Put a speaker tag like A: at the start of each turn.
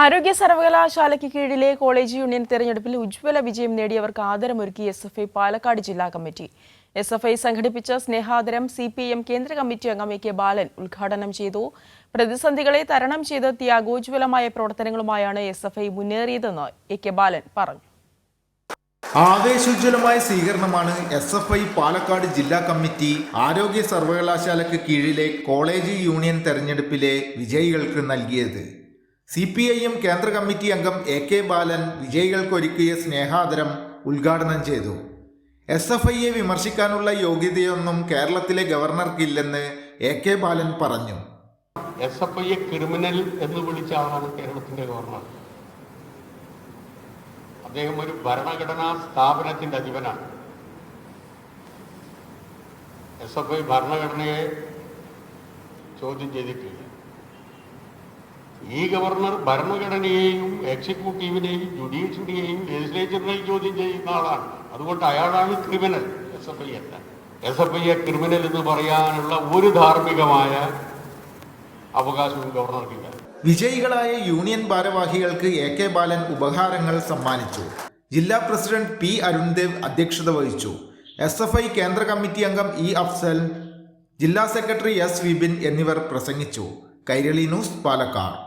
A: ആരോഗ്യ സർവകലാശാലയ്ക്ക് കീഴിലെ college union തെരഞ്ഞെടുപ്പിൽ ഉജ്ജ്വല വിജയം നേടിയവർക്ക് ആദരമൊരുക്കി എസ്എഫ്ഐ പാലക്കാട് ജില്ലാ കമ്മിറ്റി. എസ്എഫ്ഐ സംഘടിപ്പിച്ച സ്നേഹാദരം സിപിഎം കേന്ദ്ര കമ്മിറ്റി അംഗം എ കെ ബാലൻ ഉദ്ഘാടനം ചെയ്തു. പ്രതിസന്ധികളെ തരണം ചെയ്ത് ത്യാഗോജ്വലമായ പ്രവർത്തനങ്ങളുമായാണ് എസ്എഫ്ഐ മുന്നേറിയതെന്ന് എ കെ ബാലൻ പറഞ്ഞു.
B: ആവേശോജ്വലമായ സ്വീകരണമാണ് എസ്എഫ്ഐ പാലക്കാട് ജില്ലാ കമ്മിറ്റി ആരോഗ്യ സർവകലാശാലയ്ക്ക് കീഴിലെ കോളേജ് യൂണിയൻ തെരഞ്ഞെടുപ്പിലെ വിജയികൾക്ക് നൽകിയത്. സിപിഐഎം കേന്ദ്ര കമ്മിറ്റി അംഗം എ കെ ബാലൻ വിജയികൾക്കൊരുക്കിയ സ്നേഹാദരം ഉദ്ഘാടനം ചെയ്തു. എസ്എഫ്ഐയെ വിമർശിക്കാനുള്ള യോഗ്യതയൊന്നും കേരളത്തിലെ ഗവർണർക്കില്ലെന്ന് എ കെ ബാലൻ പറഞ്ഞു.
C: എസ്എഫ്ഐയെ ക്രിമിനൽ എന്ന് വിളിച്ച ആളാണ് കേരളത്തിന്റെ ഗവർണർ. അദ്ദേഹം ഒരു ഭരണഘടനാ സ്ഥാപനത്തിന്റെ അധിപനാണ്. എസ്എഫ്ഐ ഭരണഘടനയെ ചോദ്യം ചെയ്തിട്ടില്ല. ഈ ഗവർണർ ഭരണഘടനയെയും എക്സിക്യൂട്ടീവിനെയും ജുഡീഷ്യറിയെയും ലെജിസ്ലേച്ചറിനെയും ചോദ്യം ചെയ്യുന്ന ആളാണ്. അതുകൊണ്ട് അയാളാണ് ക്രിമിനൽ, എസ്എഫ്ഐ അല്ല. എസ്എഫ്ഐയെ ക്രിമിനൽ എന്ന് പറയാനുള്ള ഒരു ധാർമ്മികമായ അവകാശവും ഗവർണർക്കില്ല.
B: വിജയികളായ യൂണിയൻ ഭാരവാഹികൾക്ക് എ കെ ബാലൻ ഉപഹാരങ്ങൾ സമ്മാനിച്ചു. ജില്ലാ പ്രസിഡന്റ് പി അരുൺദേവ് അധ്യക്ഷത വഹിച്ചു. എസ്എഫ്ഐ കേന്ദ്ര കമ്മിറ്റി അംഗം ഇ അഫ്സൽ, ജില്ലാ സെക്രട്ടറി എസ് വിപിൻ എന്നിവർ പ്രസംഗിച്ചു. കൈരളി ന്യൂസ്, പാലക്കാട്.